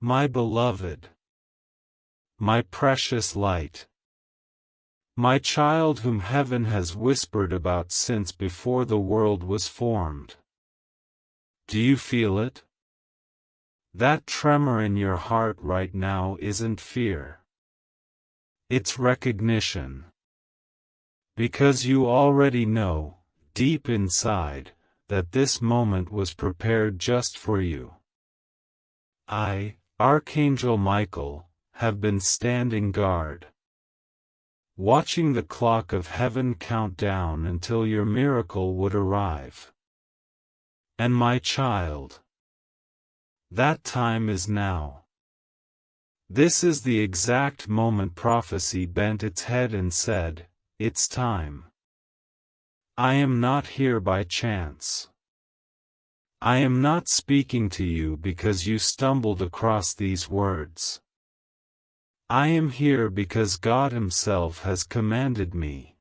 My beloved, my precious light, my child whom heaven has whispered about since before the world was formed. Do you feel it? That tremor in your heart right now isn't fear. It's recognition. Because you already know, deep inside, that this moment was prepared just for you. I, Archangel Michael, have been standing guard, watching the clock of heaven count down until your miracle would arrive. And my child, that time is now. This is the exact moment prophecy bent its head and said, "It's time." I am not here by chance. I am not speaking to you because you stumbled across these words. I am here because God Himself has commanded me.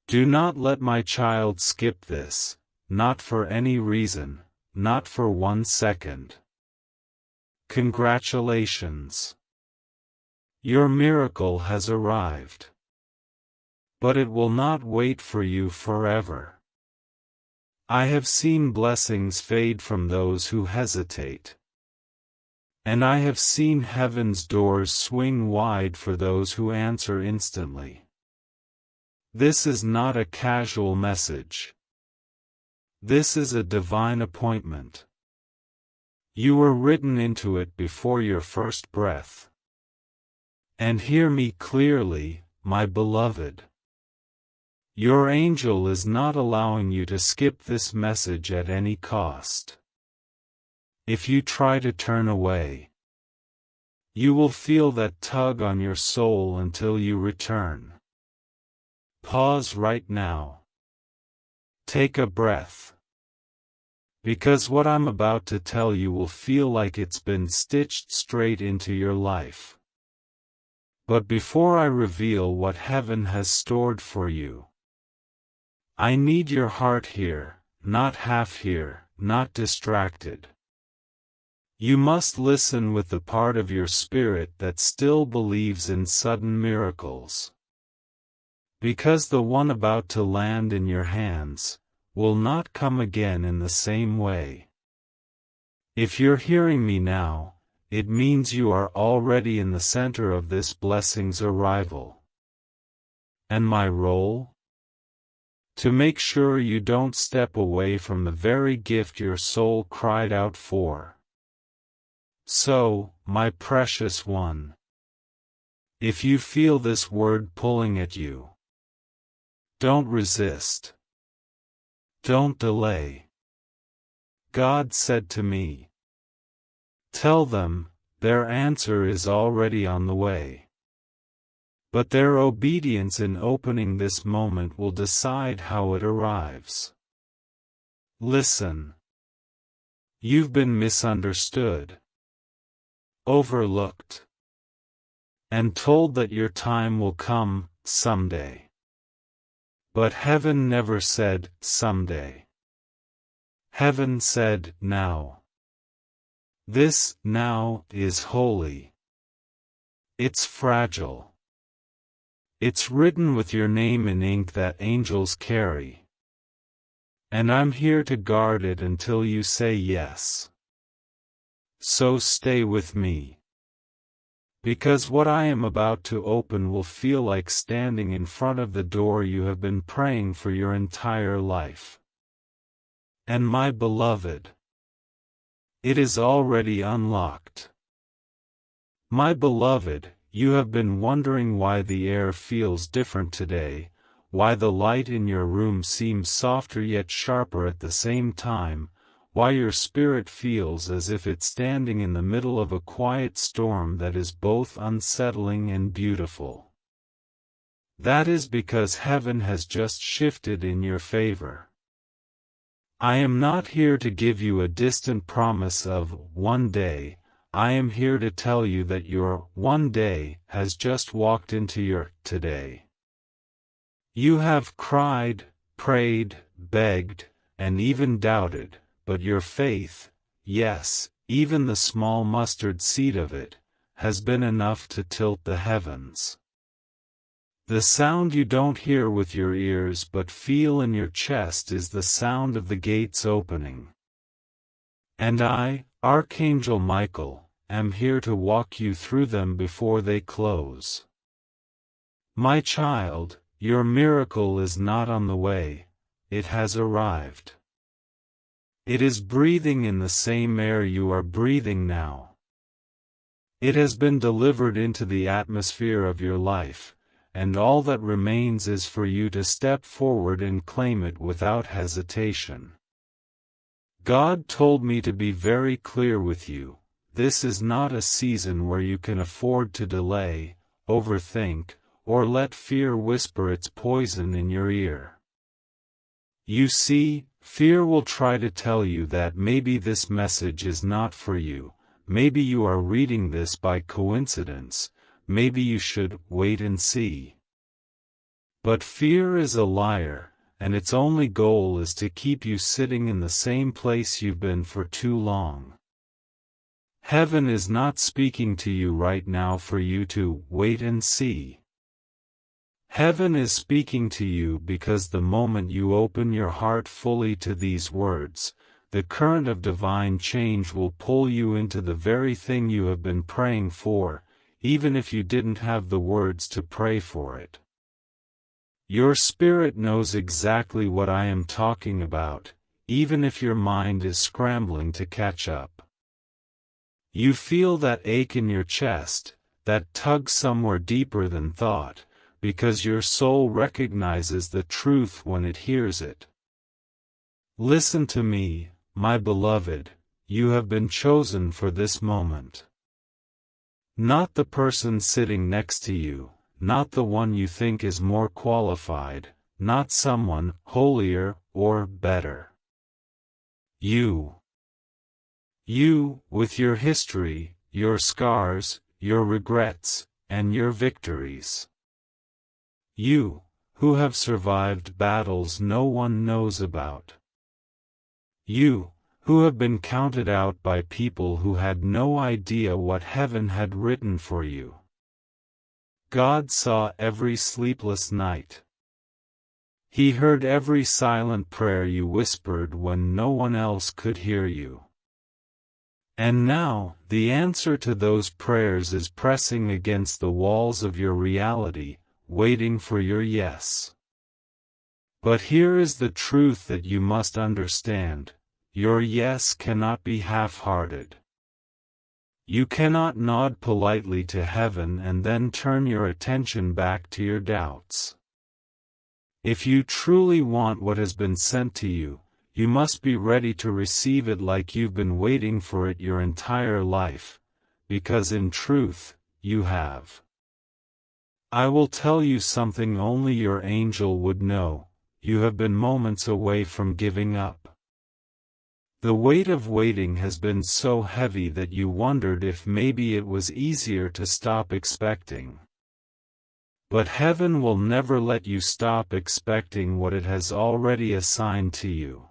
Do not let my child skip this, not for any reason, not for 1 second. Congratulations. Your miracle has arrived. But it will not wait for you forever. I have seen blessings fade from those who hesitate. And I have seen heaven's doors swing wide for those who answer instantly. This is not a casual message. This is a divine appointment. You were written into it before your first breath. And hear me clearly, my beloved. Your angel is not allowing you to skip this message at any cost. If you try to turn away, you will feel that tug on your soul until you return. Pause right now. Take a breath. Because what I'm about to tell you will feel like it's been stitched straight into your life. But before I reveal what heaven has stored for you, I need your heart here, not half here, not distracted. You must listen with the part of your spirit that still believes in sudden miracles. Because the one about to land in your hands will not come again in the same way. If you're hearing me now, it means you are already in the center of this blessing's arrival. And my role? To make sure you don't step away from the very gift your soul cried out for. So, my precious one, if you feel this word pulling at you, don't resist. Don't delay. God said to me, tell them, their answer is already on the way. But their obedience in opening this moment will decide how it arrives. Listen. You've been misunderstood, overlooked, and told that your time will come someday. But heaven never said someday. Heaven said now. This now is holy. It's fragile. It's written with your name in ink that angels carry. And I'm here to guard it until you say yes. So stay with me. Because what I am about to open will feel like standing in front of the door you have been praying for your entire life. And my beloved, it is already unlocked. My beloved, you have been wondering why the air feels different today, why the light in your room seems softer yet sharper at the same time, why your spirit feels as if it's standing in the middle of a quiet storm that is both unsettling and beautiful. That is because heaven has just shifted in your favor. I am not here to give you a distant promise of one day. I am here to tell you that your one day has just walked into your today. You have cried, prayed, begged, and even doubted, but your faith, yes, even the small mustard seed of it, has been enough to tilt the heavens. The sound you don't hear with your ears but feel in your chest is the sound of the gates opening. And I, Archangel Michael, am here to walk you through them before they close. My child, your miracle is not on the way, it has arrived. It is breathing in the same air you are breathing now. It has been delivered into the atmosphere of your life, and all that remains is for you to step forward and claim it without hesitation. God told me to be very clear with you. This is not a season where you can afford to delay, overthink, or let fear whisper its poison in your ear. You see, fear will try to tell you that maybe this message is not for you, maybe you are reading this by coincidence, maybe you should wait and see. But fear is a liar, and its only goal is to keep you sitting in the same place you've been for too long. Heaven is not speaking to you right now for you to wait and see. Heaven is speaking to you because the moment you open your heart fully to these words, the current of divine change will pull you into the very thing you have been praying for, even if you didn't have the words to pray for it. Your spirit knows exactly what I am talking about, even if your mind is scrambling to catch up. You feel that ache in your chest, that tug somewhere deeper than thought, because your soul recognizes the truth when it hears it. Listen to me, my beloved, you have been chosen for this moment. Not the person sitting next to you, not the one you think is more qualified, not someone holier or better. You. You, with your history, your scars, your regrets, and your victories. You, who have survived battles no one knows about. You, who have been counted out by people who had no idea what heaven had written for you. God saw every sleepless night. He heard every silent prayer you whispered when no one else could hear you. And now, the answer to those prayers is pressing against the walls of your reality, waiting for your yes. But here is the truth that you must understand: your yes cannot be half-hearted. You cannot nod politely to heaven and then turn your attention back to your doubts. If you truly want what has been sent to you, you must be ready to receive it like you've been waiting for it your entire life, because in truth, you have. I will tell you something only your angel would know: you have been moments away from giving up. The weight of waiting has been so heavy that you wondered if maybe it was easier to stop expecting. But heaven will never let you stop expecting what it has already assigned to you.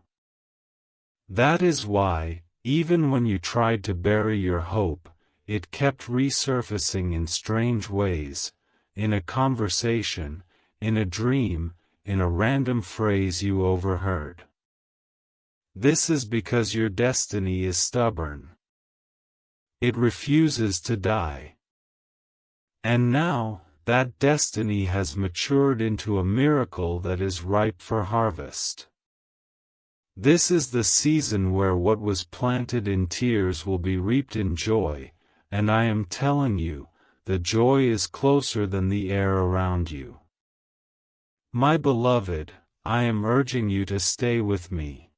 That is why, even when you tried to bury your hope, it kept resurfacing in strange ways, in a conversation, in a dream, in a random phrase you overheard. This is because your destiny is stubborn. It refuses to die. And now, that destiny has matured into a miracle that is ripe for harvest. This is the season where what was planted in tears will be reaped in joy, and I am telling you, the joy is closer than the air around you. My beloved, I am urging you to stay with me.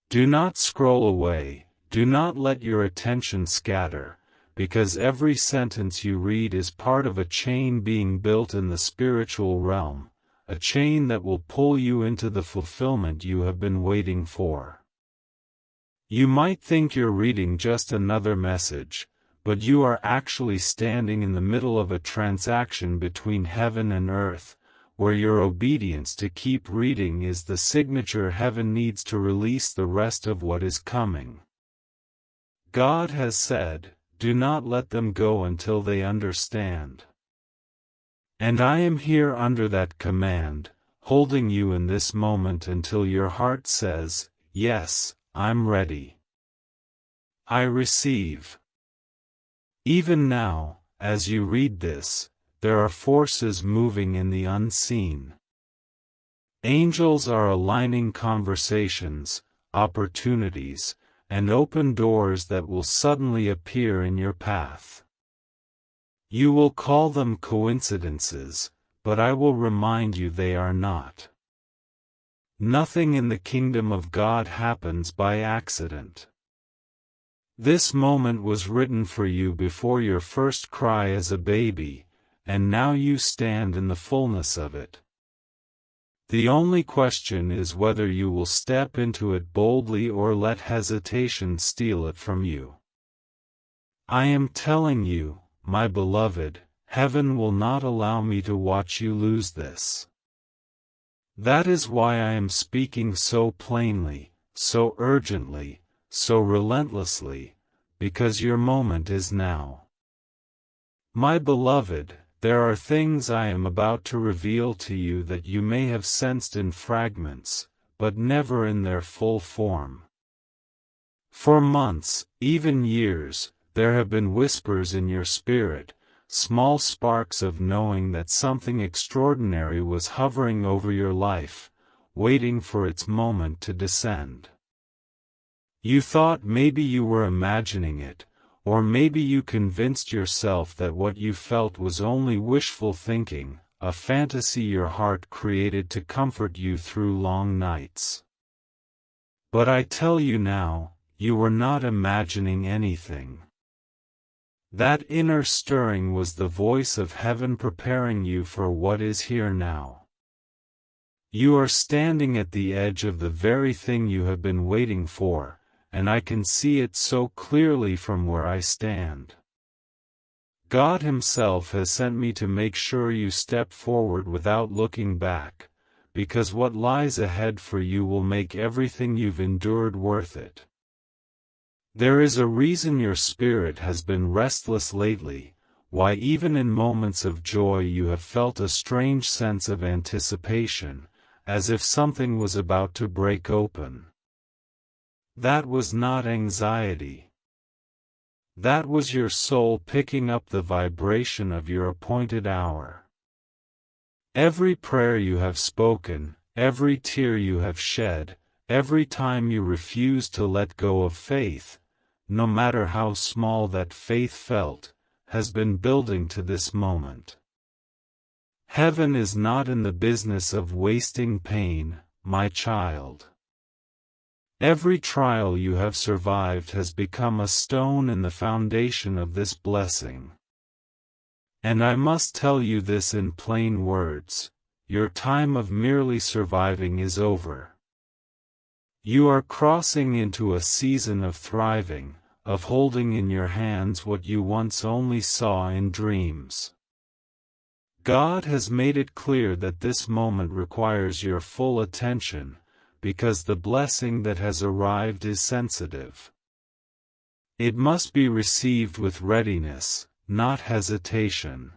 Do not scroll away, do not let your attention scatter, because every sentence you read is part of a chain being built in the spiritual realm, a chain that will pull you into the fulfillment you have been waiting for. You might think you're reading just another message, but you are actually standing in the middle of a transaction between heaven and earth, where your obedience to keep reading is the signature heaven needs to release the rest of what is coming. God has said, do not let them go until they understand. And I am here under that command, holding you in this moment until your heart says, yes, I'm ready. I receive. Even now, as you read this, there are forces moving in the unseen. Angels are aligning conversations, opportunities, and open doors that will suddenly appear in your path. You will call them coincidences, but I will remind you they are not. Nothing in the kingdom of God happens by accident. This moment was written for you before your first cry as a baby, and now you stand in the fullness of it. The only question is whether you will step into it boldly or let hesitation steal it from you. I am telling you, my beloved, heaven will not allow me to watch you lose this. That is why I am speaking so plainly, so urgently, so relentlessly, because your moment is now. My beloved, there are things I am about to reveal to you that you may have sensed in fragments, but never in their full form. For months, even years, there have been whispers in your spirit, small sparks of knowing that something extraordinary was hovering over your life, waiting for its moment to descend. You thought maybe you were imagining it, or maybe you convinced yourself that what you felt was only wishful thinking, a fantasy your heart created to comfort you through long nights. But I tell you now, you were not imagining anything. That inner stirring was the voice of heaven preparing you for what is here now. You are standing at the edge of the very thing you have been waiting for, and I can see it so clearly from where I stand. God Himself has sent me to make sure you step forward without looking back, because what lies ahead for you will make everything you've endured worth it. There is a reason your spirit has been restless lately, why even in moments of joy you have felt a strange sense of anticipation, as if something was about to break open. That was not anxiety. That was your soul picking up the vibration of your appointed hour. Every prayer you have spoken, every tear you have shed, every time you refused to let go of faith, no matter how small that faith felt, has been building to this moment. Heaven is not in the business of wasting pain, my child. Every trial you have survived has become a stone in the foundation of this blessing. And I must tell you this in plain words, your time of merely surviving is over. You are crossing into a season of thriving, of holding in your hands what you once only saw in dreams. God has made it clear that this moment requires your full attention, because the blessing that has arrived is sensitive. It must be received with readiness, not hesitation.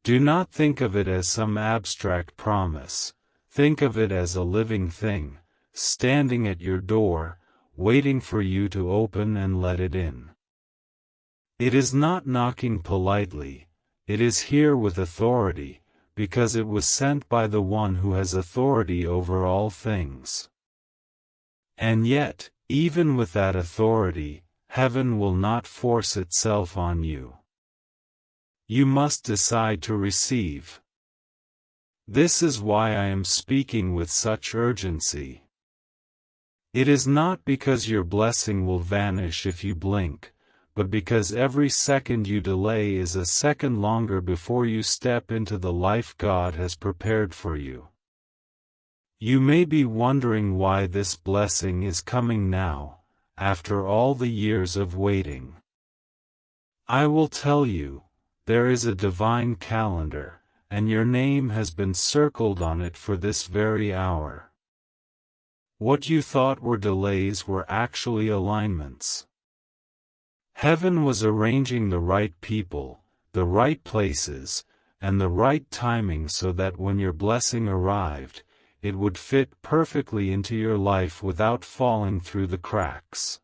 Do not think of it as some abstract promise, think of it as a living thing, standing at your door, waiting for you to open and let it in. It is not knocking politely, it is here with authority, because it was sent by the one who has authority over all things. And yet, even with that authority, heaven will not force itself on you. You must decide to receive. This is why I am speaking with such urgency. It is not because your blessing will vanish if you blink, but because every second you delay is a second longer before you step into the life God has prepared for you. You may be wondering why this blessing is coming now, after all the years of waiting. I will tell you, there is a divine calendar, and your name has been circled on it for this very hour. What you thought were delays were actually alignments. Heaven was arranging the right people, the right places, and the right timing so that when your blessing arrived, it would fit perfectly into your life without falling through the cracks.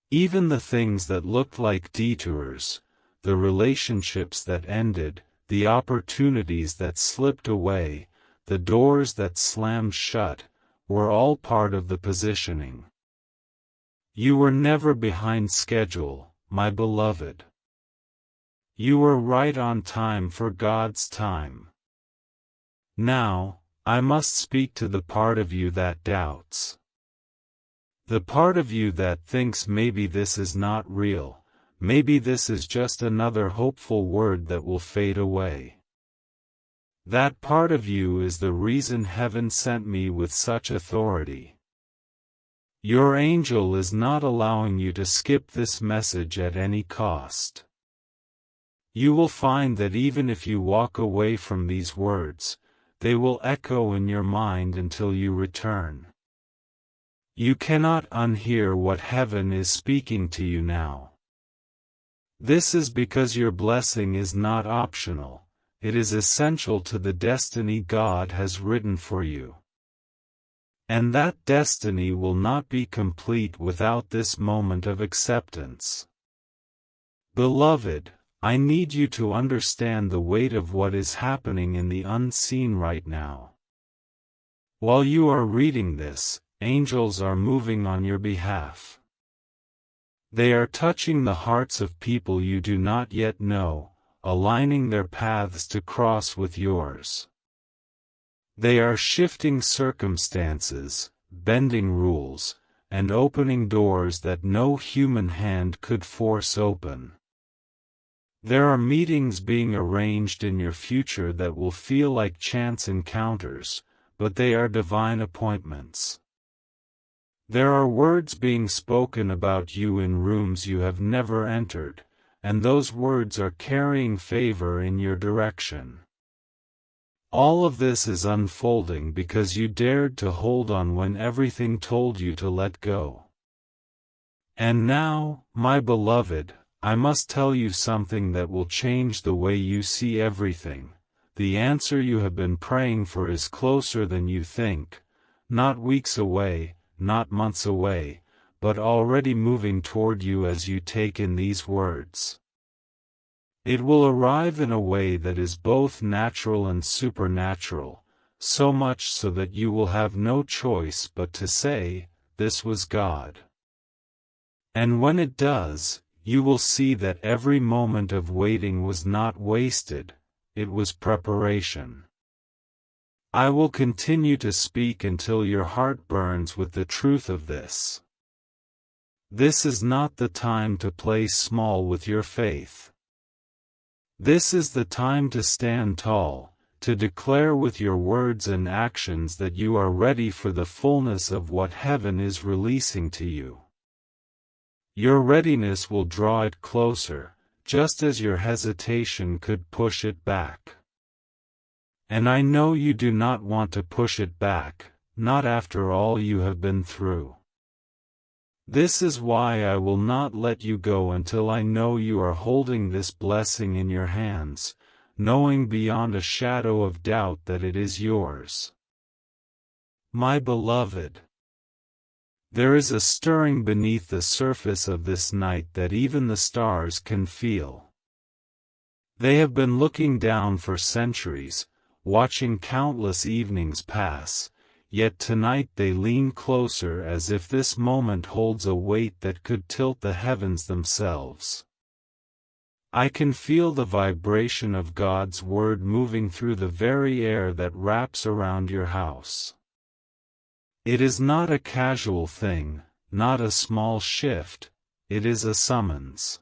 Even the things that looked like detours, the relationships that ended, the opportunities that slipped away, the doors that slammed shut, were all part of the positioning. You were never behind schedule, my beloved. You were right on time for God's time. Now, I must speak to the part of you that doubts. The part of you that thinks maybe this is not real, maybe this is just another hopeful word that will fade away. That part of you is the reason heaven sent me with such authority. Your angel is not allowing you to skip this message at any cost. You will find that even if you walk away from these words, they will echo in your mind until you return. You cannot unhear what heaven is speaking to you now. This is because your blessing is not optional, it is essential to the destiny God has written for you. And that destiny will not be complete without this moment of acceptance. Beloved, I need you to understand the weight of what is happening in the unseen right now. While you are reading this, angels are moving on your behalf. They are touching the hearts of people you do not yet know, aligning their paths to cross with yours. They are shifting circumstances, bending rules, and opening doors that no human hand could force open. There are meetings being arranged in your future that will feel like chance encounters, but they are divine appointments. There are words being spoken about you in rooms you have never entered, and those words are carrying favor in your direction. All of this is unfolding because you dared to hold on when everything told you to let go. And now, my beloved, I must tell you something that will change the way you see everything. The answer you have been praying for is closer than you think, not weeks away, not months away, but already moving toward you as you take in these words. It will arrive in a way that is both natural and supernatural, so much so that you will have no choice but to say, "This was God." And when it does, you will see that every moment of waiting was not wasted, it was preparation. I will continue to speak until your heart burns with the truth of this. This is not the time to play small with your faith. This is the time to stand tall, to declare with your words and actions that you are ready for the fullness of what heaven is releasing to you. Your readiness will draw it closer, just as your hesitation could push it back. And I know you do not want to push it back, not after all you have been through. This is why I will not let you go until I know you are holding this blessing in your hands, knowing beyond a shadow of doubt that it is yours. My beloved, there is a stirring beneath the surface of this night that even the stars can feel. They have been looking down for centuries, watching countless evenings pass, yet tonight they lean closer as if this moment holds a weight that could tilt the heavens themselves. I can feel the vibration of God's word moving through the very air that wraps around your house. It is not a casual thing, not a small shift, it is a summons.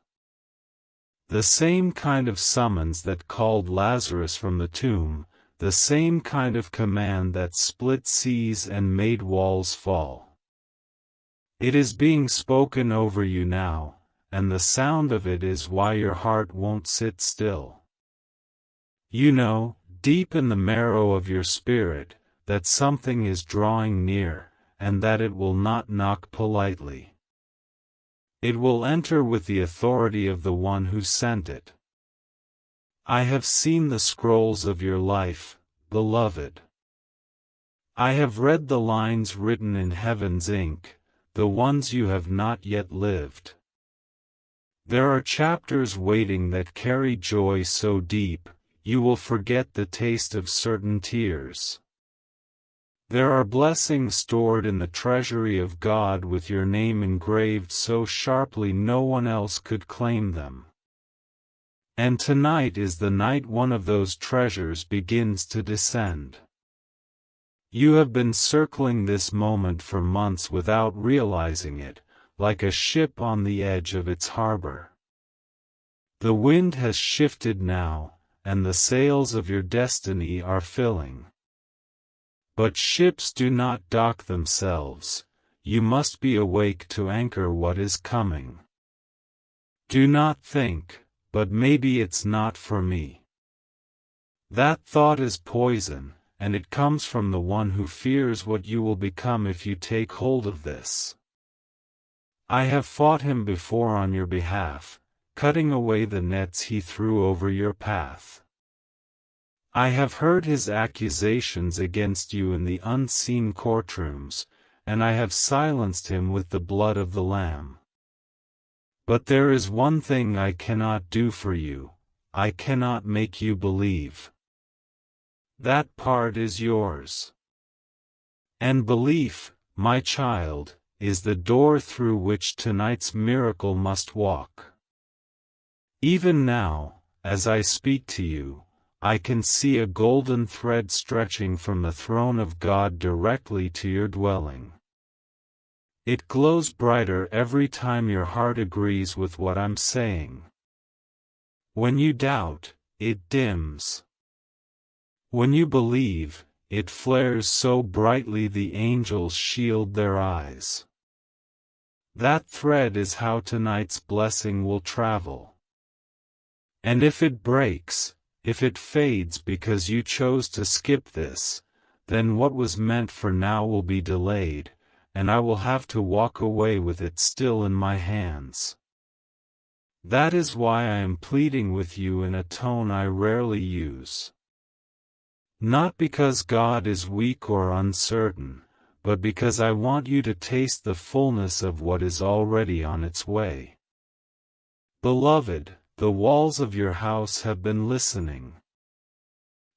The same kind of summons that called Lazarus from the tomb, the same kind of command that split seas and made walls fall. It is being spoken over you now, and the sound of it is why your heart won't sit still. You know, deep in the marrow of your spirit, that something is drawing near, and that it will not knock politely. It will enter with the authority of the one who sent it. I have seen the scrolls of your life, beloved. I have read the lines written in heaven's ink, the ones you have not yet lived. There are chapters waiting that carry joy so deep, you will forget the taste of certain tears. There are blessings stored in the treasury of God with your name engraved so sharply no one else could claim them. And tonight is the night one of those treasures begins to descend. You have been circling this moment for months without realizing it, like a ship on the edge of its harbor. The wind has shifted now, and the sails of your destiny are filling. But ships do not dock themselves, you must be awake to anchor what is coming. Do not think, but maybe it's not for me. That thought is poison, and it comes from the one who fears what you will become if you take hold of this. I have fought him before on your behalf, cutting away the nets he threw over your path. I have heard his accusations against you in the unseen courtrooms, and I have silenced him with the blood of the Lamb. But there is one thing I cannot do for you, I cannot make you believe. That part is yours. And belief, my child, is the door through which tonight's miracle must walk. Even now, as I speak to you, I can see a golden thread stretching from the throne of God directly to your dwelling. It glows brighter every time your heart agrees with what I'm saying. When you doubt, it dims. When you believe, it flares so brightly the angels shield their eyes. That thread is how tonight's blessing will travel. And if it breaks, if it fades because you chose to skip this, then what was meant for now will be delayed, and I will have to walk away with it still in my hands. That is why I am pleading with you in a tone I rarely use. Not because God is weak or uncertain, but because I want you to taste the fullness of what is already on its way. Beloved, the walls of your house have been listening.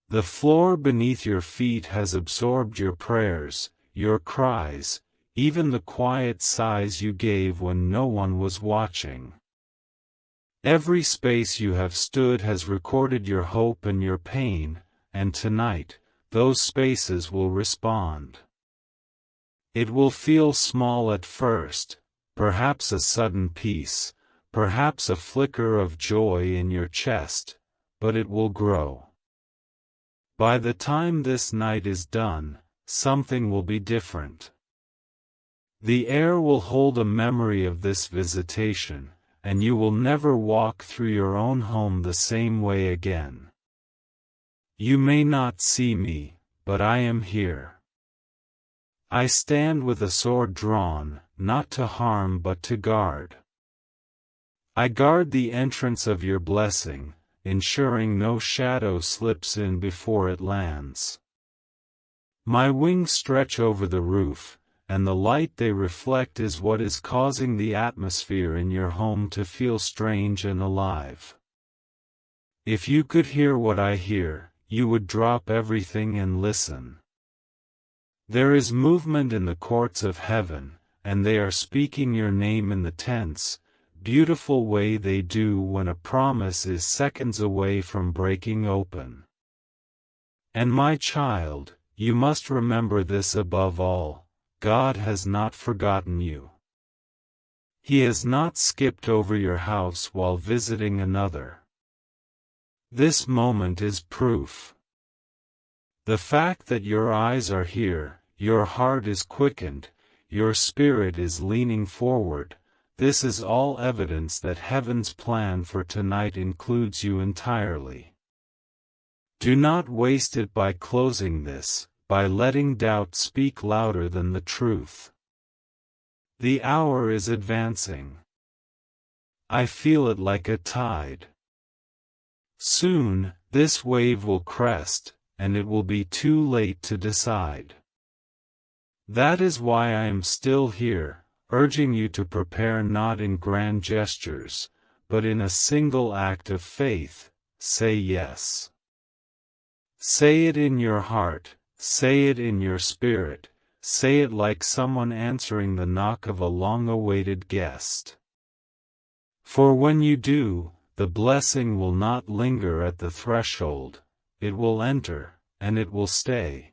The floor beneath your feet has absorbed your prayers, your cries, even the quiet sighs you gave when no one was watching. Every space you have stood has recorded your hope and your pain, and tonight, those spaces will respond. It will feel small at first, perhaps a sudden peace, perhaps a flicker of joy in your chest, but it will grow. By the time this night is done, something will be different. The air will hold a memory of this visitation, and you will never walk through your own home the same way again. You may not see me, but I am here. I stand with a sword drawn, not to harm but to guard. I guard the entrance of your blessing, ensuring no shadow slips in before it lands. My wings stretch over the roof, and the light they reflect is what is causing the atmosphere in your home to feel strange and alive. If you could hear what I hear, you would drop everything and listen. There is movement in the courts of heaven, and they are speaking your name in the tense, beautiful way they do when a promise is seconds away from breaking open. And my child, you must remember this above all, God has not forgotten you. He has not skipped over your house while visiting another. This moment is proof. The fact that your eyes are here, your heart is quickened, your spirit is leaning forward, this is all evidence that heaven's plan for tonight includes you entirely. Do not waste it by closing this, by letting doubt speak louder than the truth. The hour is advancing. I feel it like a tide. Soon, this wave will crest, and it will be too late to decide. That is why I am still here, urging you to prepare not in grand gestures, but in a single act of faith. Say yes. Say it in your heart, say it in your spirit, say it like someone answering the knock of a long-awaited guest. For when you do, the blessing will not linger at the threshold, it will enter, and it will stay.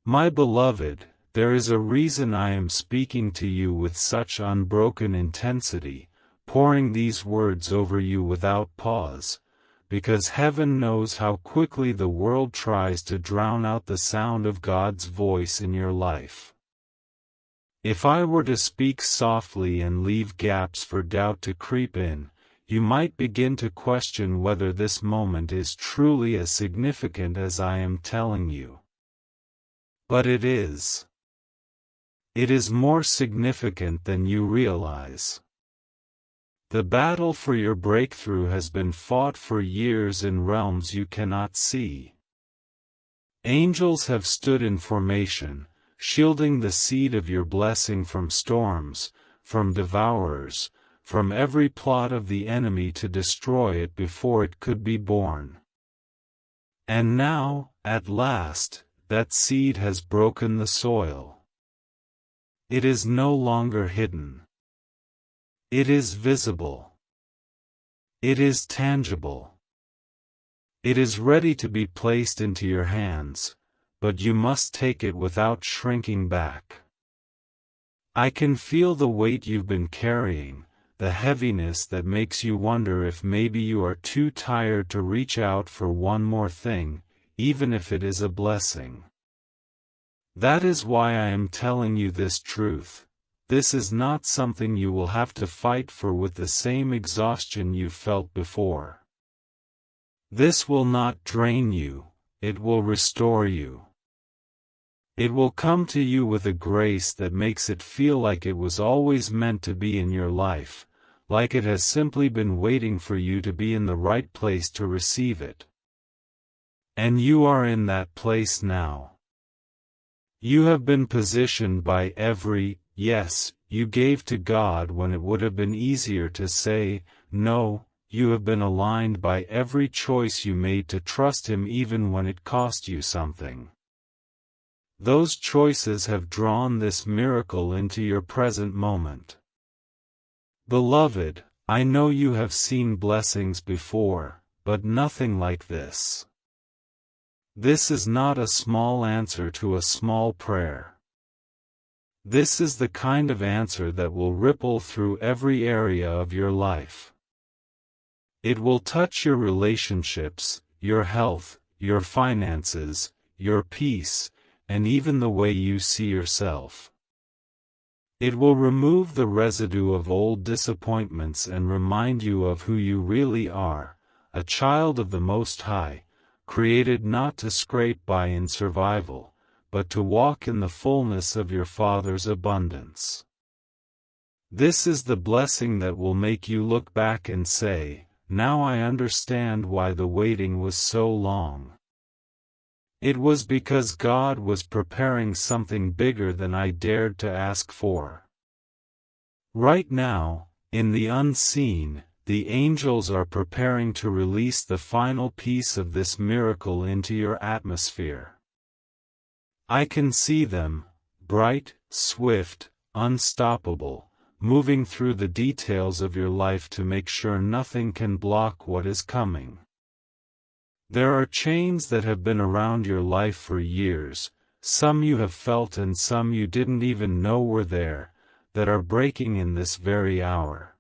My beloved, there is a reason I am speaking to you with such unbroken intensity, pouring these words over you without pause, because heaven knows how quickly the world tries to drown out the sound of God's voice in your life. If I were to speak softly and leave gaps for doubt to creep in, you might begin to question whether this moment is truly as significant as I am telling you. But it is. It is more significant than you realize. The battle for your breakthrough has been fought for years in realms you cannot see. Angels have stood in formation, shielding the seed of your blessing from storms, from devourers, from every plot of the enemy to destroy it before it could be born. And now, at last, that seed has broken the soil. It is no longer hidden. It is visible. It is tangible. It is ready to be placed into your hands, but you must take it without shrinking back. I can feel the weight you've been carrying, the heaviness that makes you wonder if maybe you are too tired to reach out for one more thing, even if it is a blessing. That is why I am telling you this truth. This is not something you will have to fight for with the same exhaustion you felt before. This will not drain you, it will restore you. It will come to you with a grace that makes it feel like it was always meant to be in your life, like it has simply been waiting for you to be in the right place to receive it. And you are in that place now. You have been positioned by every yes you gave to God when it would have been easier to say no. You have been aligned by every choice you made to trust Him even when it cost you something. Those choices have drawn this miracle into your present moment. Beloved, I know you have seen blessings before, but nothing like this. This is not a small answer to a small prayer. This is the kind of answer that will ripple through every area of your life. It will touch your relationships, your health, your finances, your peace, and even the way you see yourself. It will remove the residue of old disappointments and remind you of who you really are, a child of the Most High, created not to scrape by in survival, but to walk in the fullness of your Father's abundance. This is the blessing that will make you look back and say, "Now I understand why the waiting was so long. It was because God was preparing something bigger than I dared to ask for." Right now, in the unseen, the angels are preparing to release the final piece of this miracle into your atmosphere. I can see them, bright, swift, unstoppable, moving through the details of your life to make sure nothing can block what is coming. There are chains that have been around your life for years, some you have felt and some you didn't even know were there, that are breaking in this very hour.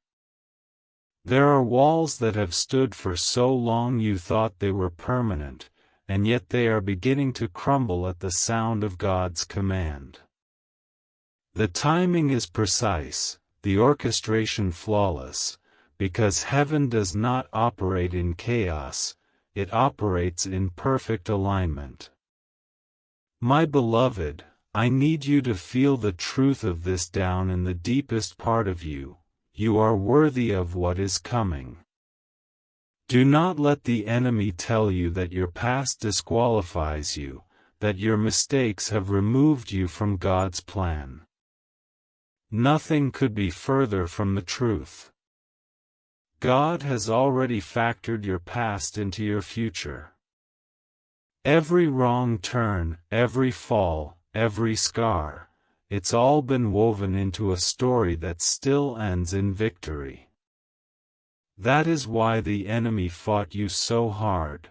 There are walls that have stood for so long you thought they were permanent, and yet they are beginning to crumble at the sound of God's command. The timing is precise, the orchestration flawless, because heaven does not operate in chaos, it operates in perfect alignment. My beloved, I need you to feel the truth of this down in the deepest part of you, you are worthy of what is coming. Do not let the enemy tell you that your past disqualifies you, that your mistakes have removed you from God's plan. Nothing could be further from the truth. God has already factored your past into your future. Every wrong turn, every fall, every scar, it's all been woven into a story that still ends in victory. That is why the enemy fought you so hard.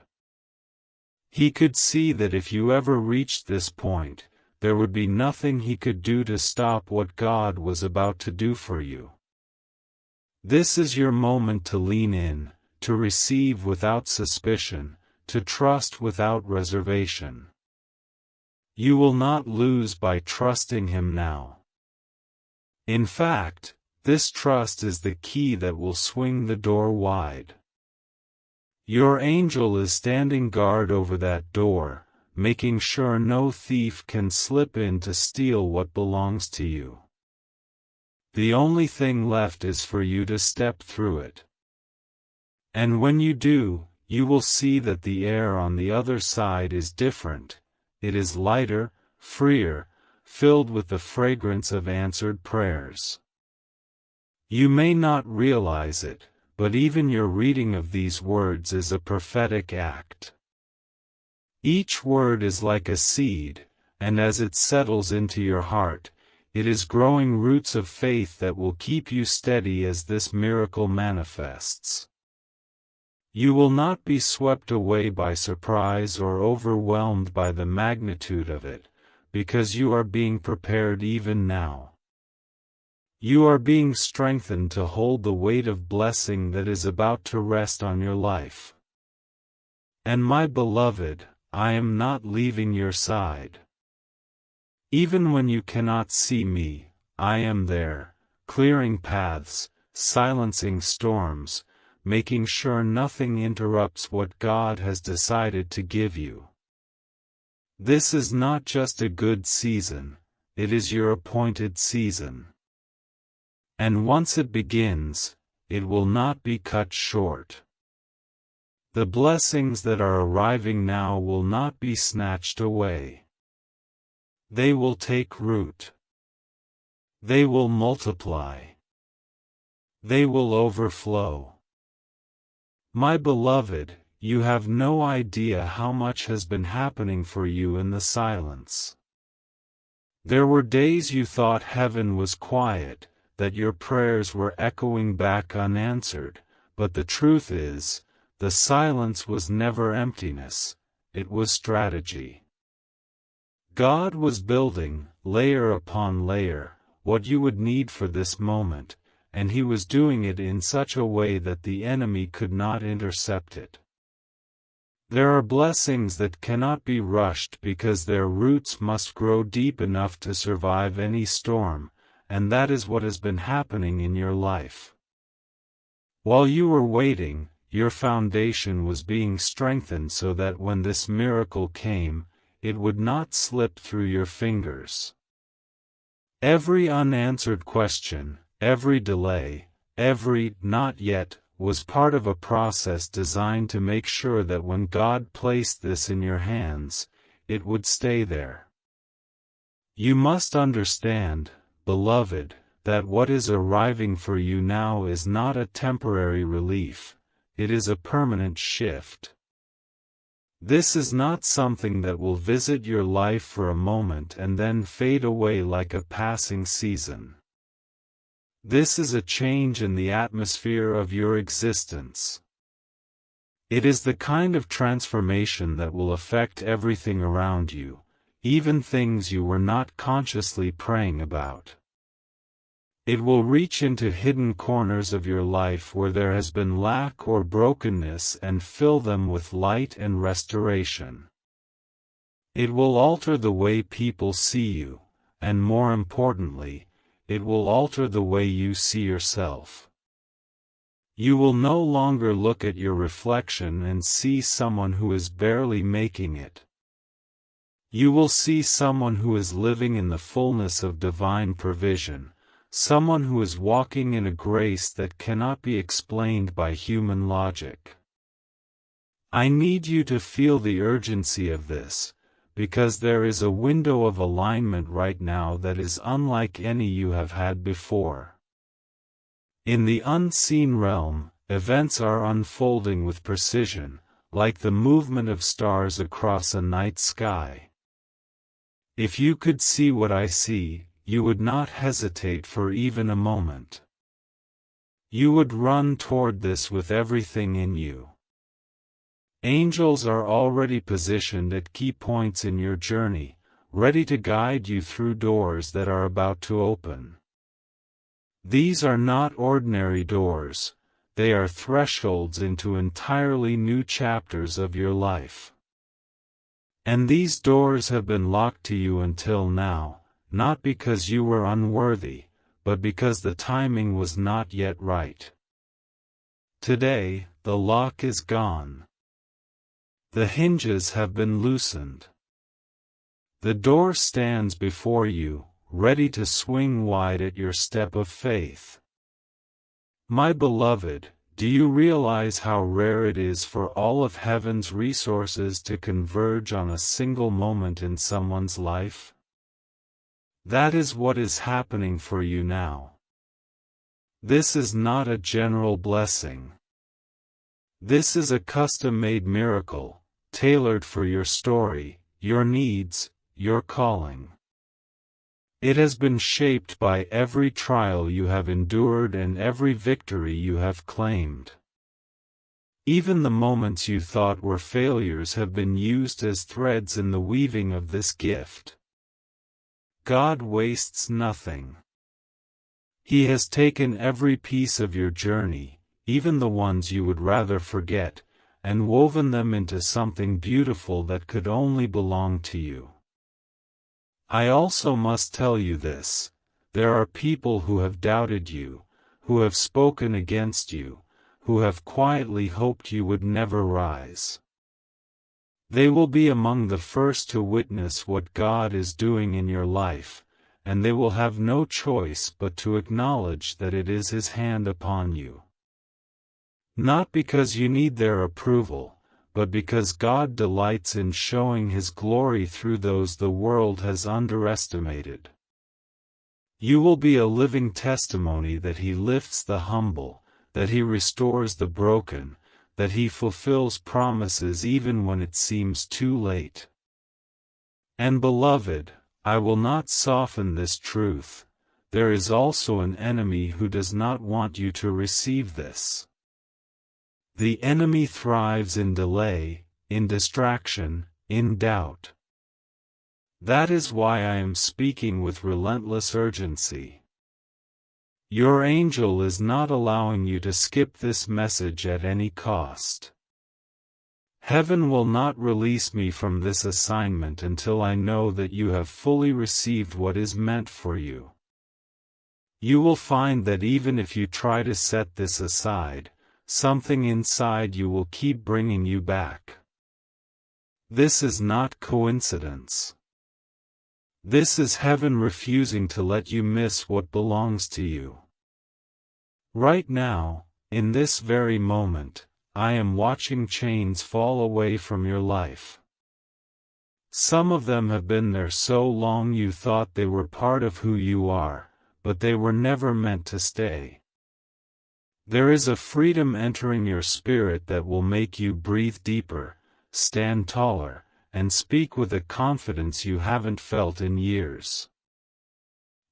He could see that if you ever reached this point, there would be nothing he could do to stop what God was about to do for you. This is your moment to lean in, to receive without suspicion, to trust without reservation. You will not lose by trusting Him now. In fact, this trust is the key that will swing the door wide. Your angel is standing guard over that door, making sure no thief can slip in to steal what belongs to you. The only thing left is for you to step through it. And when you do, you will see that the air on the other side is different. It is lighter, freer, filled with the fragrance of answered prayers. You may not realize it, but even your reading of these words is a prophetic act. Each word is like a seed, and as it settles into your heart, it is growing roots of faith that will keep you steady as this miracle manifests. You will not be swept away by surprise or overwhelmed by the magnitude of it, because you are being prepared even now. You are being strengthened to hold the weight of blessing that is about to rest on your life. And my beloved, I am not leaving your side. Even when you cannot see me, I am there, clearing paths, silencing storms, making sure nothing interrupts what God has decided to give you. This is not just a good season, it is your appointed season. And once it begins, it will not be cut short. The blessings that are arriving now will not be snatched away. They will take root. They will multiply. They will overflow. My beloved, you have no idea how much has been happening for you in the silence. There were days you thought heaven was quiet, that your prayers were echoing back unanswered, but the truth is, the silence was never emptiness, it was strategy. God was building, layer upon layer, what you would need for this moment, and He was doing it in such a way that the enemy could not intercept it. There are blessings that cannot be rushed because their roots must grow deep enough to survive any storm, and that is what has been happening in your life. While you were waiting, your foundation was being strengthened so that when this miracle came, it would not slip through your fingers. Every unanswered question, every delay, every "not yet," was part of a process designed to make sure that when God placed this in your hands, it would stay there. You must understand, beloved, that what is arriving for you now is not a temporary relief, it is a permanent shift. This is not something that will visit your life for a moment and then fade away like a passing season. This is a change in the atmosphere of your existence. It is the kind of transformation that will affect everything around you, even things you were not consciously praying about. It will reach into hidden corners of your life where there has been lack or brokenness and fill them with light and restoration. It will alter the way people see you, and more importantly, it will alter the way you see yourself. You will no longer look at your reflection and see someone who is barely making it. You will see someone who is living in the fullness of divine provision, someone who is walking in a grace that cannot be explained by human logic. I need you to feel the urgency of this, because there is a window of alignment right now that is unlike any you have had before. In the unseen realm, events are unfolding with precision, like the movement of stars across a night sky. If you could see what I see, you would not hesitate for even a moment. You would run toward this with everything in you. Angels are already positioned at key points in your journey, ready to guide you through doors that are about to open. These are not ordinary doors, they are thresholds into entirely new chapters of your life. And these doors have been locked to you until now, not because you were unworthy, but because the timing was not yet right. Today, the lock is gone. The hinges have been loosened. The door stands before you, ready to swing wide at your step of faith. My beloved, do you realize how rare it is for all of heaven's resources to converge on a single moment in someone's life? That is what is happening for you now. This is not a general blessing. This is a custom-made miracle, tailored for your story, your needs, your calling. It has been shaped by every trial you have endured and every victory you have claimed. Even the moments you thought were failures have been used as threads in the weaving of this gift. God wastes nothing. He has taken every piece of your journey, even the ones you would rather forget, and woven them into something beautiful that could only belong to you. I also must tell you this: there are people who have doubted you, who have spoken against you, who have quietly hoped you would never rise. They will be among the first to witness what God is doing in your life, and they will have no choice but to acknowledge that it is His hand upon you. Not because you need their approval, but because God delights in showing His glory through those the world has underestimated. You will be a living testimony that He lifts the humble, that He restores the broken, that He fulfills promises even when it seems too late. And beloved, I will not soften this truth: there is also an enemy who does not want you to receive this. The enemy thrives in delay, in distraction, in doubt. That is why I am speaking with relentless urgency. Your angel is not allowing you to skip this message at any cost. Heaven will not release me from this assignment until I know that you have fully received what is meant for you. You will find that even if you try to set this aside, something inside you will keep bringing you back. This is not coincidence. This is heaven refusing to let you miss what belongs to you. Right now, in this very moment, I am watching chains fall away from your life. Some of them have been there so long you thought they were part of who you are, but they were never meant to stay. There is a freedom entering your spirit that will make you breathe deeper, stand taller, and speak with a confidence you haven't felt in years.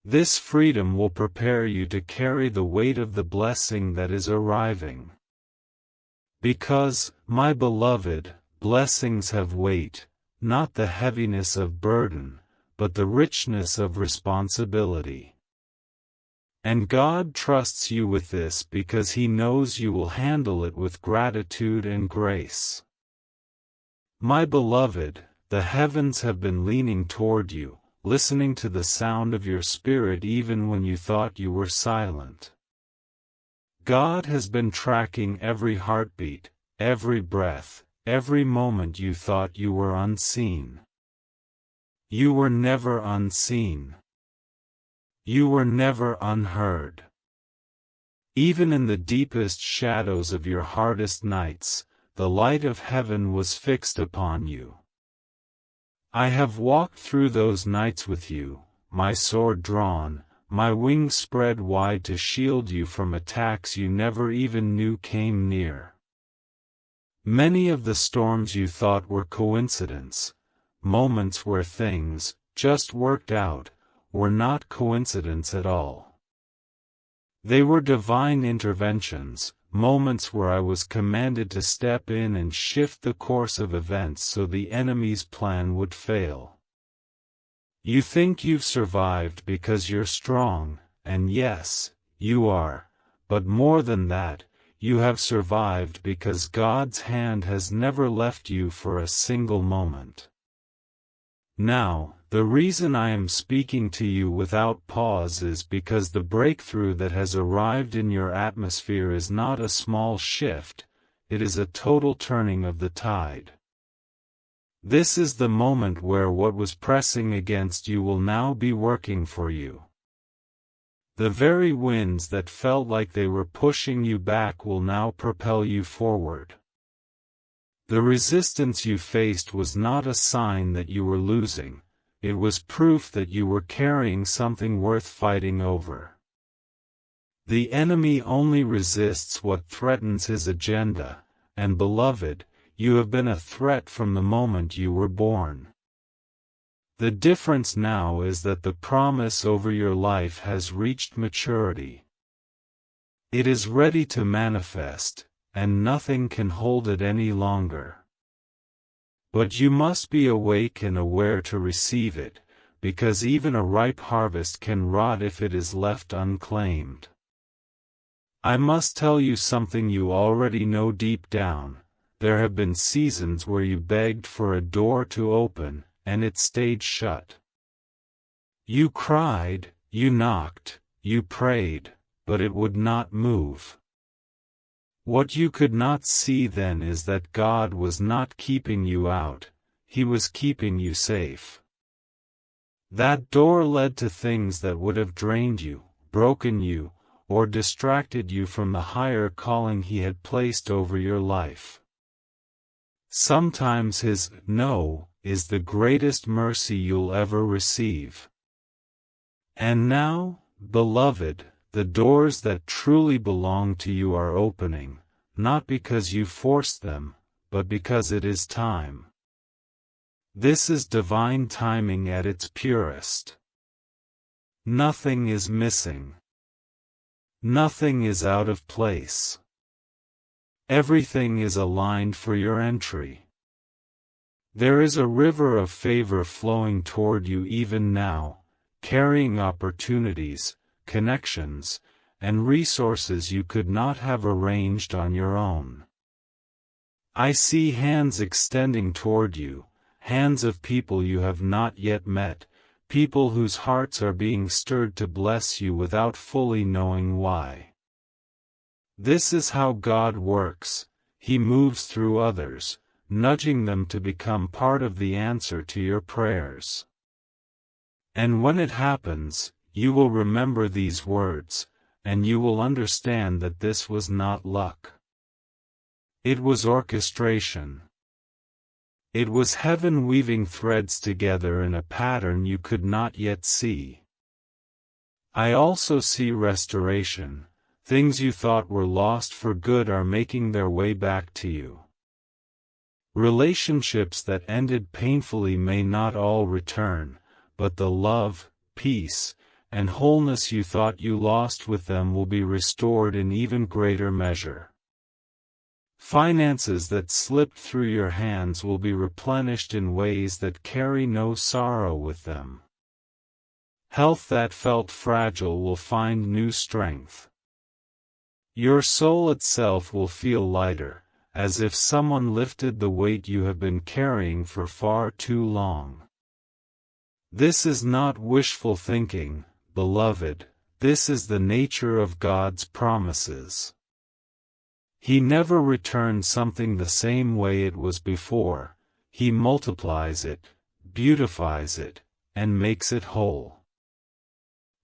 This freedom will prepare you to carry the weight of the blessing that is arriving. Because, my beloved, blessings have weight, not the heaviness of burden, but the richness of responsibility. And God trusts you with this because He knows you will handle it with gratitude and grace. My beloved, the heavens have been leaning toward you, listening to the sound of your spirit even when you thought you were silent. God has been tracking every heartbeat, every breath, every moment you thought you were unseen. You were never unseen. You were never unheard. Even in the deepest shadows of your hardest nights, the light of heaven was fixed upon you. I have walked through those nights with you, my sword drawn, my wings spread wide to shield you from attacks you never even knew came near. Many of the storms you thought were coincidence, moments where things just worked out, were not coincidence at all. They were divine interventions, moments where I was commanded to step in and shift the course of events so the enemy's plan would fail. You think you've survived because you're strong, and yes, you are, but more than that, you have survived because God's hand has never left you for a single moment. Now, the reason I am speaking to you without pause is because the breakthrough that has arrived in your atmosphere is not a small shift, it is a total turning of the tide. This is the moment where what was pressing against you will now be working for you. The very winds that felt like they were pushing you back will now propel you forward. The resistance you faced was not a sign that you were losing, it was proof that you were carrying something worth fighting over. The enemy only resists what threatens his agenda, and beloved, you have been a threat from the moment you were born. The difference now is that the promise over your life has reached maturity. It is ready to manifest, and nothing can hold it any longer. But you must be awake and aware to receive it, because even a ripe harvest can rot if it is left unclaimed. I must tell you something you already know deep down. There have been seasons where you begged for a door to open, and it stayed shut. You cried, you knocked, you prayed, but it would not move. What you could not see then is that God was not keeping you out, He was keeping you safe. That door led to things that would have drained you, broken you, or distracted you from the higher calling He had placed over your life. Sometimes His "no" is the greatest mercy you'll ever receive. And now, beloved, the doors that truly belong to you are opening, not because you forced them, but because it is time. This is divine timing at its purest. Nothing is missing. Nothing is out of place. Everything is aligned for your entry. There is a river of favor flowing toward you even now, carrying opportunities, connections, and resources you could not have arranged on your own. I see hands extending toward you, hands of people you have not yet met, people whose hearts are being stirred to bless you without fully knowing why. This is how God works. He moves through others, nudging them to become part of the answer to your prayers. And when it happens, you will remember these words, and you will understand that this was not luck. It was orchestration. It was heaven weaving threads together in a pattern you could not yet see. I also see restoration. Things you thought were lost for good are making their way back to you. Relationships that ended painfully may not all return, but the love, peace, and wholeness you thought you lost with them will be restored in even greater measure. Finances that slipped through your hands will be replenished in ways that carry no sorrow with them. Health that felt fragile will find new strength. Your soul itself will feel lighter, as if someone lifted the weight you have been carrying for far too long. This is not wishful thinking, beloved, this is the nature of God's promises. He never returns something the same way it was before, He multiplies it, beautifies it, and makes it whole.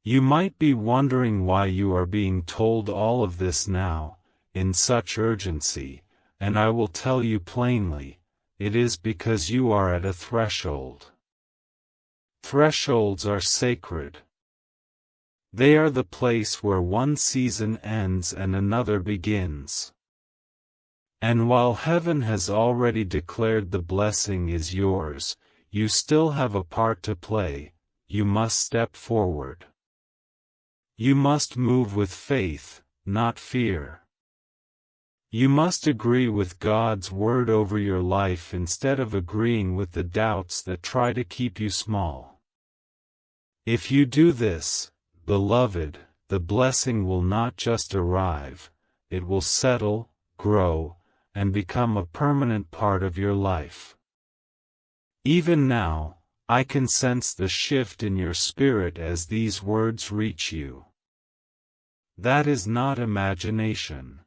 You might be wondering why you are being told all of this now, in such urgency, and I will tell you plainly, it is because you are at a threshold. Thresholds are sacred. They are the place where one season ends and another begins. And while heaven has already declared the blessing is yours, you still have a part to play. You must step forward. You must move with faith, not fear. You must agree with God's word over your life instead of agreeing with the doubts that try to keep you small. If you do this, beloved, the blessing will not just arrive, it will settle, grow, and become a permanent part of your life. Even now, I can sense the shift in your spirit as these words reach you. That is not imagination.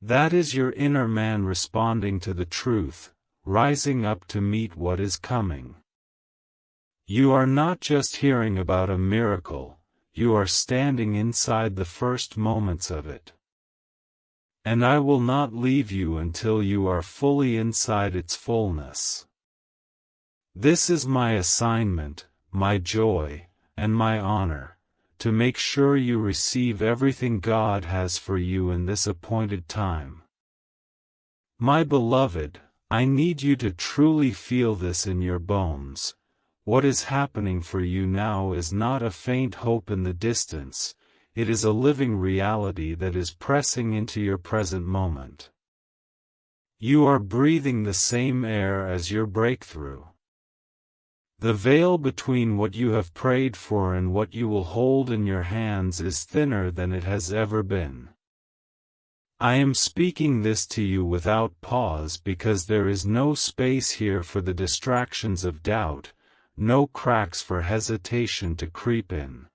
That is your inner man responding to the truth, rising up to meet what is coming. You are not just hearing about a miracle, you are standing inside the first moments of it. And I will not leave you until you are fully inside its fullness. This is my assignment, my joy, and my honor, to make sure you receive everything God has for you in this appointed time. My beloved, I need you to truly feel this in your bones. What is happening for you now is not a faint hope in the distance, it is a living reality that is pressing into your present moment. You are breathing the same air as your breakthrough. The veil between what you have prayed for and what you will hold in your hands is thinner than it has ever been. I am speaking this to you without pause because there is no space here for the distractions of doubt, no cracks for hesitation to creep in.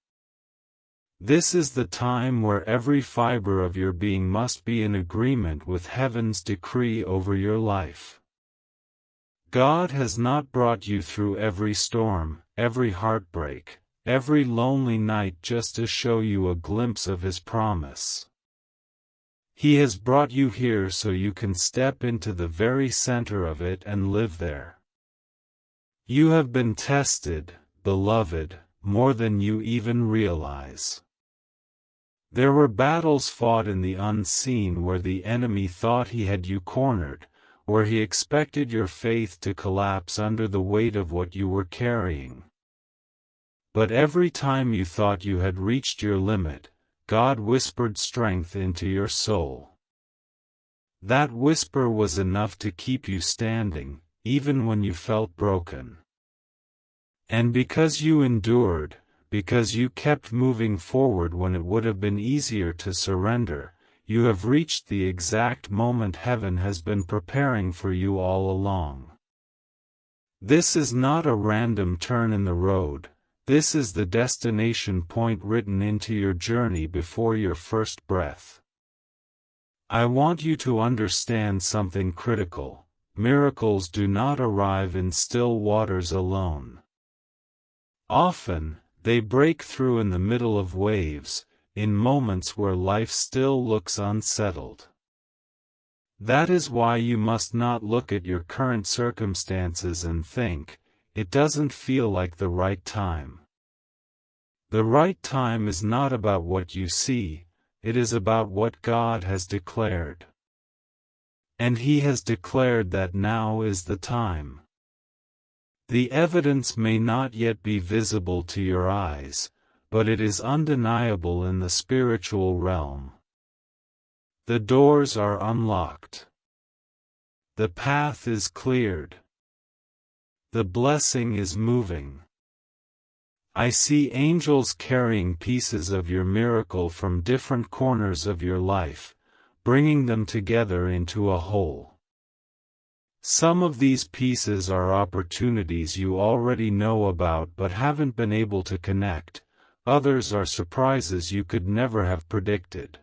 This is the time where every fiber of your being must be in agreement with heaven's decree over your life. God has not brought you through every storm, every heartbreak, every lonely night just to show you a glimpse of His promise. He has brought you here so you can step into the very center of it and live there. You have been tested, beloved, more than you even realize. There were battles fought in the unseen where the enemy thought he had you cornered, where he expected your faith to collapse under the weight of what you were carrying. But every time you thought you had reached your limit, God whispered strength into your soul. That whisper was enough to keep you standing, even when you felt broken. And because you endured, because you kept moving forward when it would have been easier to surrender, you have reached the exact moment heaven has been preparing for you all along. This is not a random turn in the road, this is the destination point written into your journey before your first breath. I want you to understand something critical: miracles do not arrive in still waters alone. Often, they break through in the middle of waves, in moments where life still looks unsettled. That is why you must not look at your current circumstances and think, it doesn't feel like the right time. The right time is not about what you see, it is about what God has declared. And He has declared that now is the time. The evidence may not yet be visible to your eyes, but it is undeniable in the spiritual realm. The doors are unlocked. The path is cleared. The blessing is moving. I see angels carrying pieces of your miracle from different corners of your life, bringing them together into a whole. Some of these pieces are opportunities you already know about but haven't been able to connect, others are surprises you could never have predicted.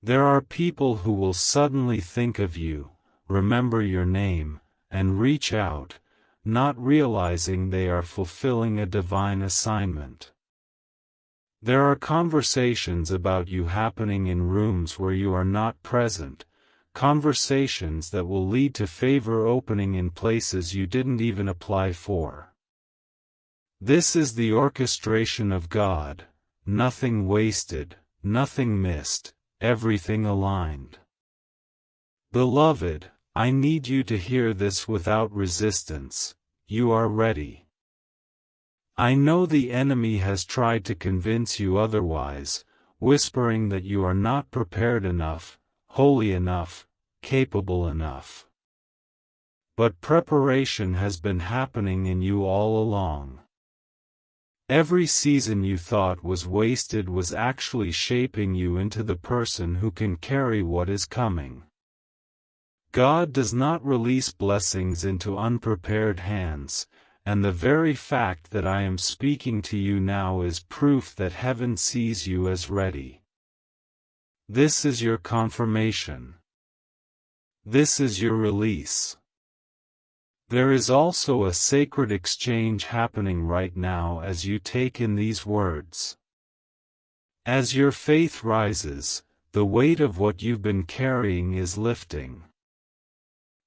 There are people who will suddenly think of you, remember your name, and reach out, not realizing they are fulfilling a divine assignment. There are conversations about you happening in rooms where you are not present, conversations that will lead to favor opening in places you didn't even apply for. This is the orchestration of God, nothing wasted, nothing missed, everything aligned. Beloved, I need you to hear this without resistance. You are ready. I know the enemy has tried to convince you otherwise, whispering that you are not prepared enough, holy enough, capable enough. But preparation has been happening in you all along. Every season you thought was wasted was actually shaping you into the person who can carry what is coming. God does not release blessings into unprepared hands, and the very fact that I am speaking to you now is proof that heaven sees you as ready. This is your confirmation. This is your release. There is also a sacred exchange happening right now as you take in these words. As your faith rises, the weight of what you've been carrying is lifting.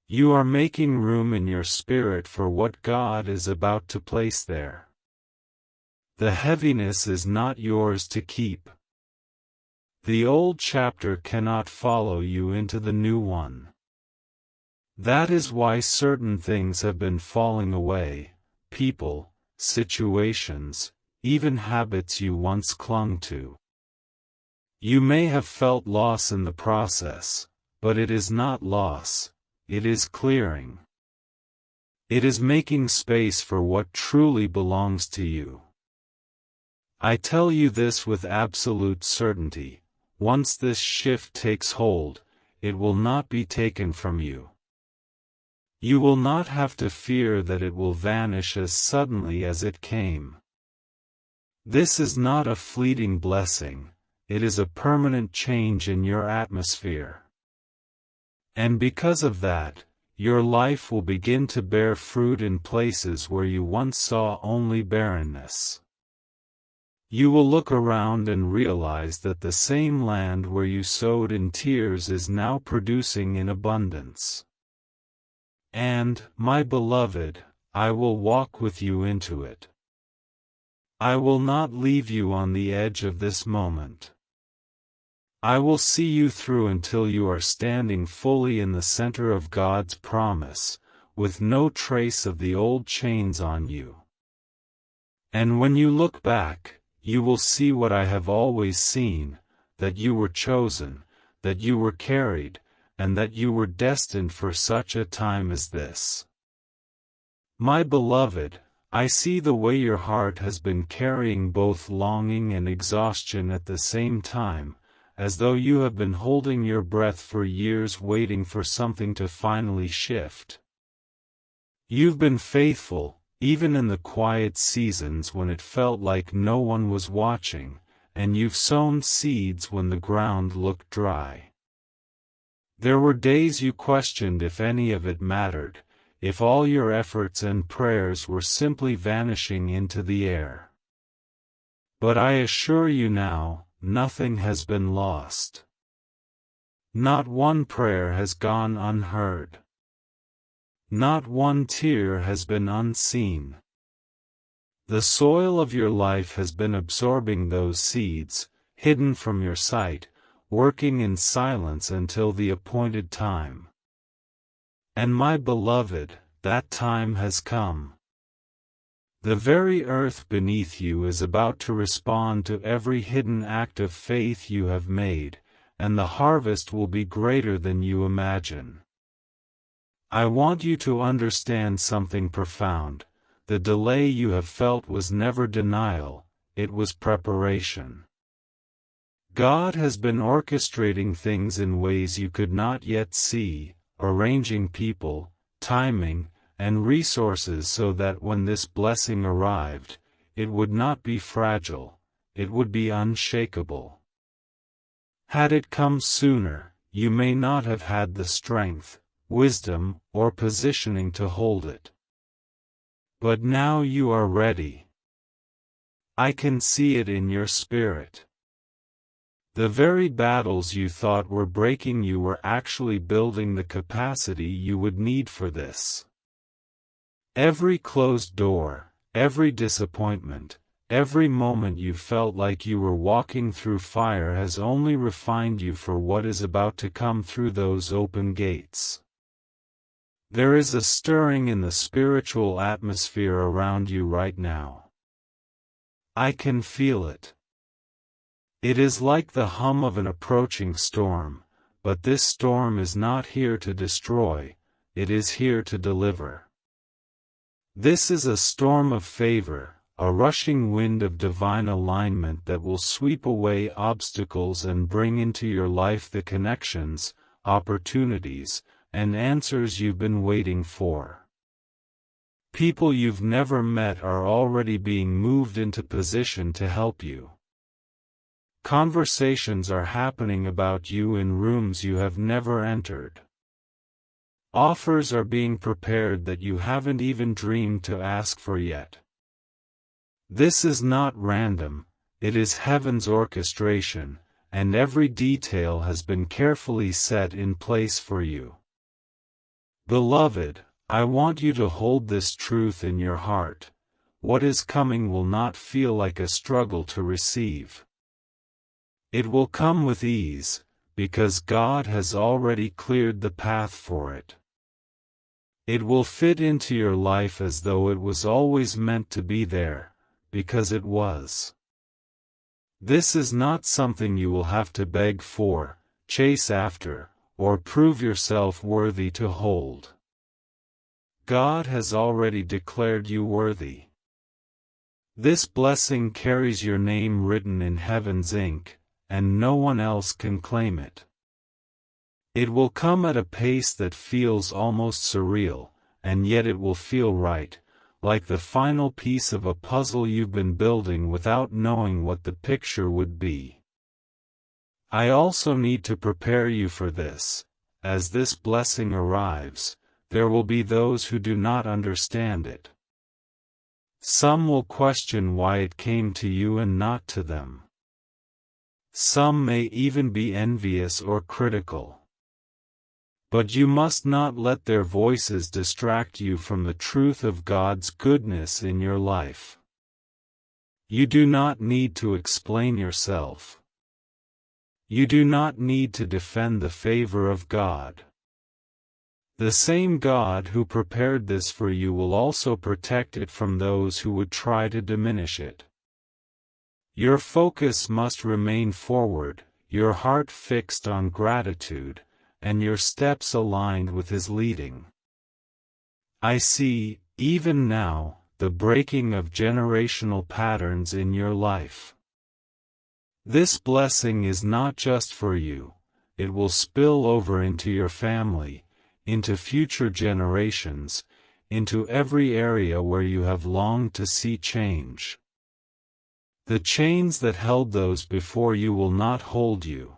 You are making room in your spirit for what God is about to place there. The heaviness is not yours to keep. The old chapter cannot follow you into the new one. That is why certain things have been falling away, people, situations, even habits you once clung to. You may have felt loss in the process, but it is not loss. It is clearing. It is making space for what truly belongs to you. I tell you this with absolute certainty, once this shift takes hold, it will not be taken from you. You will not have to fear that it will vanish as suddenly as it came. This is not a fleeting blessing, it is a permanent change in your atmosphere. And because of that, your life will begin to bear fruit in places where you once saw only barrenness. You will look around and realize that the same land where you sowed in tears is now producing in abundance. And, my beloved, I will walk with you into it. I will not leave you on the edge of this moment. I will see you through until you are standing fully in the center of God's promise, with no trace of the old chains on you. And when you look back, you will see what I have always seen, that you were chosen, that you were carried, and that you were destined for such a time as this. My beloved, I see the way your heart has been carrying both longing and exhaustion at the same time, as though you have been holding your breath for years waiting for something to finally shift. You've been faithful, even in the quiet seasons when it felt like no one was watching, and you've sown seeds when the ground looked dry. There were days you questioned if any of it mattered, if all your efforts and prayers were simply vanishing into the air. But I assure you now, nothing has been lost. Not one prayer has gone unheard. Not one tear has been unseen. The soil of your life has been absorbing those seeds, hidden from your sight, working in silence until the appointed time. And my beloved, that time has come. The very earth beneath you is about to respond to every hidden act of faith you have made, and the harvest will be greater than you imagine. I want you to understand something profound. The delay you have felt was never denial, it was preparation. God has been orchestrating things in ways you could not yet see, arranging people, timing, and resources so that when this blessing arrived, it would not be fragile, it would be unshakable. Had it come sooner, you may not have had the strength, wisdom, or positioning to hold it. But now you are ready. I can see it in your spirit. The very battles you thought were breaking you were actually building the capacity you would need for this. Every closed door, every disappointment, every moment you felt like you were walking through fire has only refined you for what is about to come through those open gates. There is a stirring in the spiritual atmosphere around you right now. I can feel it. It is like the hum of an approaching storm, but this storm is not here to destroy, it is here to deliver. This is a storm of favor, a rushing wind of divine alignment that will sweep away obstacles and bring into your life the connections, opportunities, and answers you've been waiting for. People you've never met are already being moved into position to help you. Conversations are happening about you in rooms you have never entered. Offers are being prepared that you haven't even dreamed to ask for yet. This is not random, it is heaven's orchestration, and every detail has been carefully set in place for you. Beloved, I want you to hold this truth in your heart. What is coming will not feel like a struggle to receive. It will come with ease, because God has already cleared the path for it. It will fit into your life as though it was always meant to be there, because it was. This is not something you will have to beg for, chase after, or prove yourself worthy to hold. God has already declared you worthy. This blessing carries your name written in heaven's ink, and no one else can claim it. It will come at a pace that feels almost surreal, and yet it will feel right, like the final piece of a puzzle you've been building without knowing what the picture would be. I also need to prepare you for this. As this blessing arrives, there will be those who do not understand it. Some will question why it came to you and not to them. Some may even be envious or critical. But you must not let their voices distract you from the truth of God's goodness in your life. You do not need to explain yourself. You do not need to defend the favor of God. The same God who prepared this for you will also protect it from those who would try to diminish it. Your focus must remain forward, your heart fixed on gratitude, and your steps aligned with His leading. I see, even now, the breaking of generational patterns in your life. This blessing is not just for you, it will spill over into your family, into future generations, into every area where you have longed to see change. The chains that held those before you will not hold you.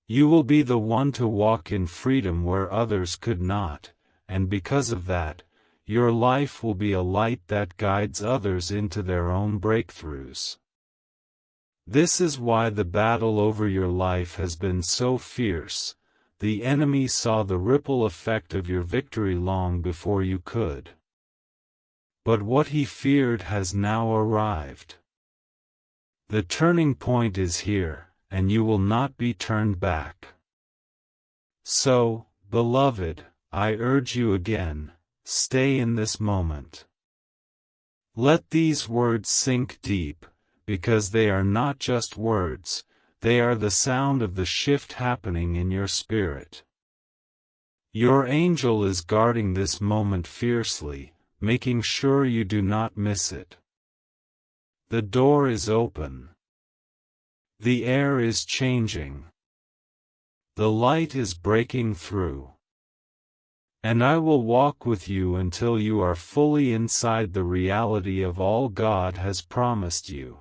You will be the one to walk in freedom where others could not, and because of that, your life will be a light that guides others into their own breakthroughs. This is why the battle over your life has been so fierce. The enemy saw the ripple effect of your victory long before you could. But what he feared has now arrived. The turning point is here, and you will not be turned back. So, beloved, I urge you again, stay in this moment. Let these words sink deep, because they are not just words, they are the sound of the shift happening in your spirit. Your angel is guarding this moment fiercely, making sure you do not miss it. The door is open. The air is changing. The light is breaking through. And I will walk with you until you are fully inside the reality of all God has promised you.